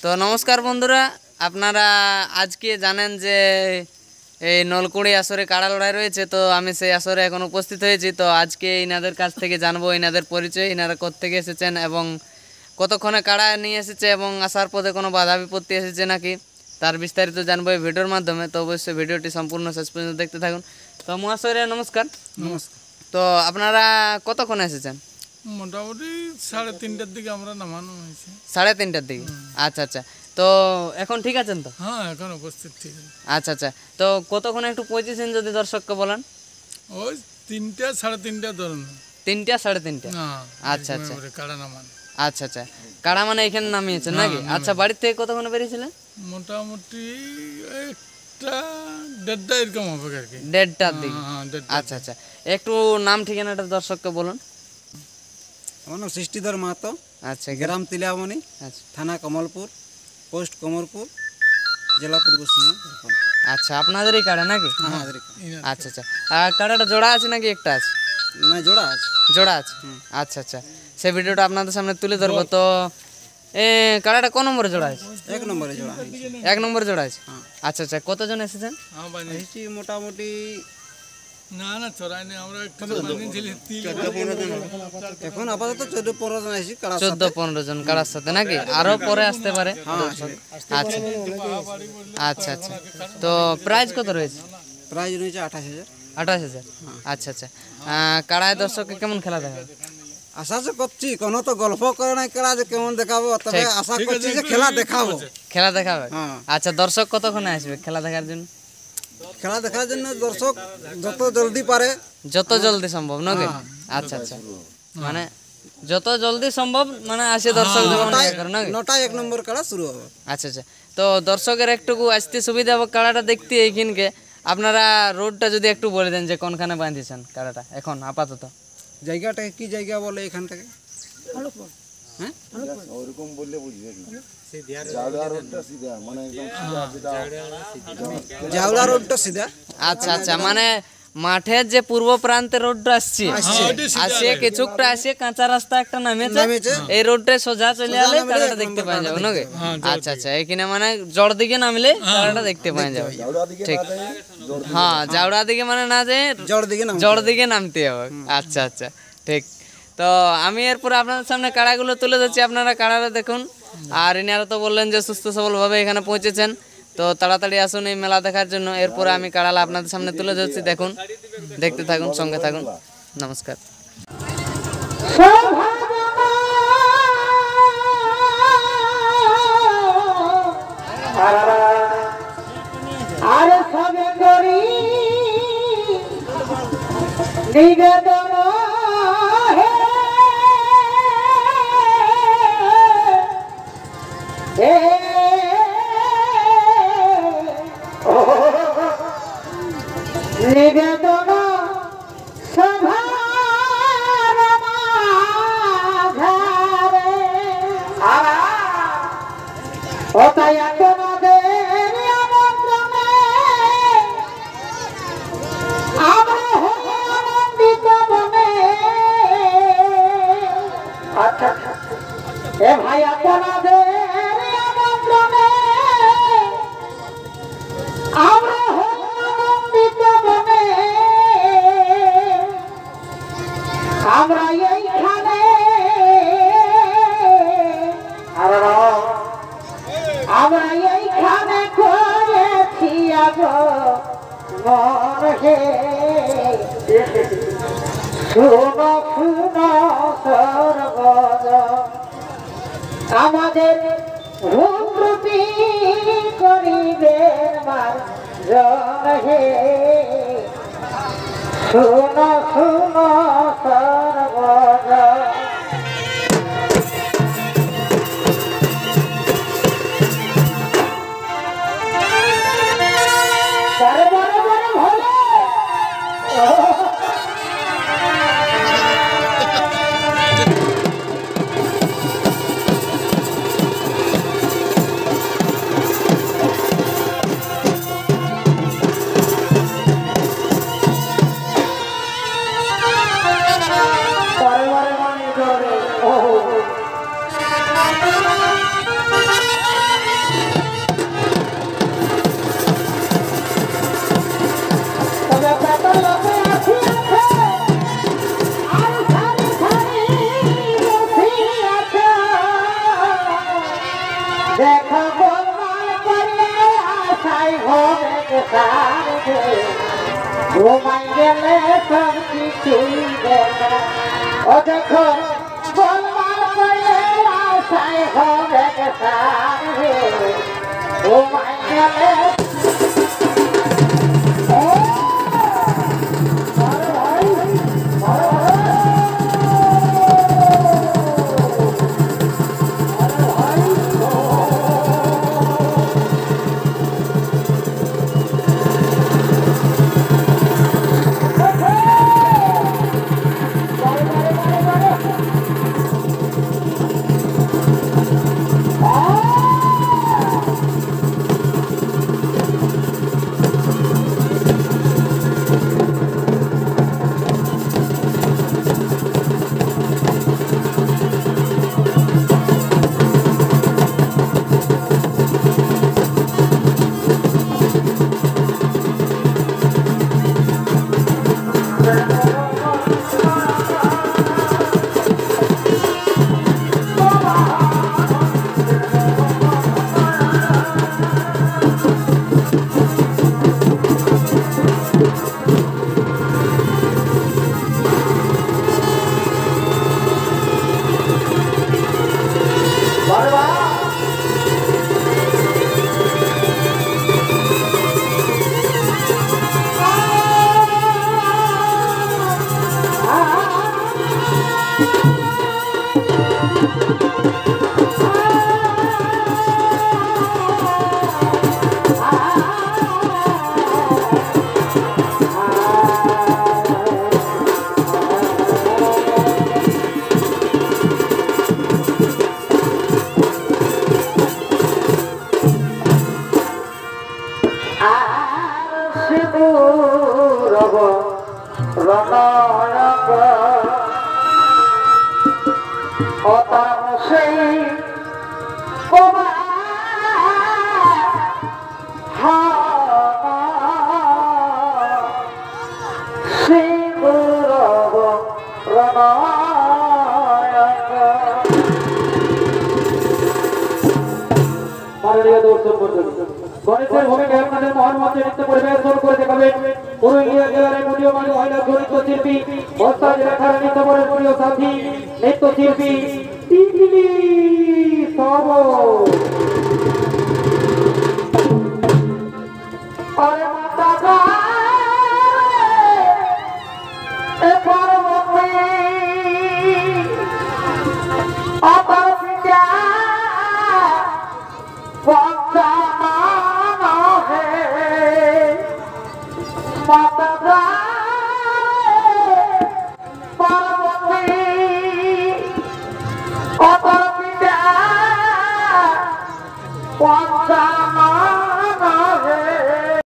তো নমস্কার বন্ধুরা, আপনারা আজকে জানেন যে এই নলকুড়ি আসরে কাড়া লড়াই রয়েছে। তো আমি সেই আসরে এখন উপস্থিত হয়েছি। তো আজকে ইনাদের কাছ থেকে জানবো ইনাদের পরিচয়, ইনারা কোত্থেকে এসেছেন এবং কতক্ষণে কাড়া নিয়ে এসেছে এবং আসার পথে কোনো বাধা বিপত্তি এসেছে নাকি, তার বিস্তারিত জানবো এই ভিডিওর মাধ্যমে। তো অবশ্যই ভিডিওটি সম্পূর্ণ শেষ পর্যন্ত দেখতে থাকুন। তো মহাশয়রা নমস্কার। নমস্কার। তো আপনারা কতক্ষণে এসেছেন? মোটামুটি 3:30টার দিকে আমরা নামানো হয়েছে। 3:30টার দিকে। আচ্ছা আচ্ছা, তো এখন ঠিক আছেন তো? হ্যাঁ, এখন উপস্থিত ঠিক আছে। আচ্ছা আচ্ছা, তো কতক্ষণে একটু পৌঁছেছেন যদি দর্শককে বলেন? ওই 3টা 3:30 ধরুন। 3টা 3:30? না, আচ্ছা আচ্ছা কাড়া নামান। আচ্ছা আচ্ছা, কাড়া মানে এখানে নামিয়েছেন নাকি? আচ্ছা, বাড়ির থেকে কতক্ষণে বেরিয়েছিলেন? মোটামুটি 1:30 এরকম হবে আর কি। 1:30টার দিকে। হ্যাঁ, 1:30। আচ্ছা আচ্ছা, একটু নাম ঠিকানাটা দর্শককে বলুন। আমার নাম সৃষ্টিধর মাহাতো, আচ্ছা গ্রাম তিলামণি, আচ্ছা থানা কমলপুর, পোস্ট কমরপুর, জেলা পূর্ব সিংভূম। আচ্ছা, আপনাদেরই কাড়া নাকি? আমাদের আচ্ছা আচ্ছা, আর কাড়াটা জোড়া আছে নাকি একটা আছে? না, জোড়া আছে। জোড়া আছে। আচ্ছা আচ্ছা, সেই ভিডিওটা আপনাদের সামনে তুলে ধরবো। তো কাড়াটা কোন নম্বরে জোড়া আছে? 1 নম্বরে জোড়া হয়েছে। 1 নম্বরে জোড়া আছে। আচ্ছা আচ্ছা, কতজন এসেছেন? হ্যাঁ, বানি। হয়েছি মোটামুটি না না, চড়াইনি আমরা, একটু বানিয়েছিলি। এখন আপাতত 14-15 জন আছি। 14-15 জন কাড়ার সাথে নাকি? আরো পরে আসতে পারে। আচ্ছা আচ্ছা আচ্ছা, তো প্রাইস কত রয়েছে? প্রাইজ রয়েছে 28,000। 28,000। আচ্ছা আচ্ছা, কাড়ায় দর্শককে কেমন খেলা দেখা? আশা তো করছি, কোনো তো গল্প করে নাই খেলা যে কেমন দেখাবো, তবে আশা করছি যে খেলা দেখাবো। খেলা দেখাবে? হ্যাঁ। আচ্ছা, দর্শক কতক্ষণে আসবে খেলা দেখার জন্য? খেলা দেখার জন্য দর্শক যত জলদি পারে, যত জলদি সম্ভব নাকি? আচ্ছা আচ্ছা, মানে যত জলদি সম্ভব মানে আসে দর্শক যখন ইয়ে করে নাকি? 9টায় 1 নম্বর খেলা শুরু হবে। আচ্ছা আচ্ছা, তো দর্শকের একটুকু আসতে সুবিধা হবে কাড়াটা দেখতে এইখানকে। আপনারা রোডটা যদি একটু বলে দেন যে কোনখানে বাঁধিয়েছেন কাড়াটা এখন আপাতত? জায়গাটা কি জায়গা বলে এখান থেকে? হ্যাঁ, জাউলা রোডটা সিধা। আচ্ছা আচ্ছা, মানে মাঠের যে পূর্ব প্রান্তে রোডটা আসছে, আসে কিছুটা আসে কাঁচা রাস্তা একটা নামেছে, এই রোডটা সোজা চলে গেলে কাড়াটা দেখতে পাওয়া যাবে নাকি? আচ্ছা আচ্ছা, এখানে মানে জড় দিকে নামলে কাড়াটা দেখতে পাওয়া যাবে। ঠিক, হ্যাঁ, জাউড়া দিকে মানে না যে জড় দিকে নামতে হবে। আচ্ছা আচ্ছা, ঠিক। তো আমি এরপরে আপনাদের সামনে কাড়াগুলো তুলে ধরছি, আপনারা কাড়াটা দেখুন। আর ইনারা তো বললেন যে সুস্থ সবলভাবে এখানে পৌঁছেছেন, তো তাড়াতাড়ি আসুন এই মেলা দেখার জন্য। এরপরে আমি কাড়ালা আপনাদের সামনে তুলে ধরছি, দেখুন, দেখতে থাকুন, সঙ্গে থাকুন। নমস্কার। আরে সবে করি নিবেদন হে নিবেদন সভার মাঝারে ওটাই আপনাদের আমন্ত্রণে আমরা আনন্দিত মনে। আচ্ছা, এ ভাই আপনাদের আমন্ত্রণে আমরা আনন্দিত মনে। আমরা এইখানে আমরা এইখানে করেছি মনে। শুনো শুনো সর্বদ আমাদের রূপী করিবে হে। শুনো শুনো সর্বদ দেখো গোলমাল করে আশাই হবে সারে ঘুমাই গেলে সব কিছুই দেখা ও দেখো গোলমাল করে আশাই হবে সারে ঘুমাই গেলে গণেশের ভূমিকায় আপনাদের মহান মঞ্চে নৃত্য পরিবেশন করে দেখাবেন পুরুলিয়া জেলার মুডিয়মানি মহিলা নৃত্য শিল্পী বস্তা জেলা খারা নৃত্য পরের প্রিয় সাথী নৃত্য শিল্পী তিতলি সব আরে মাতা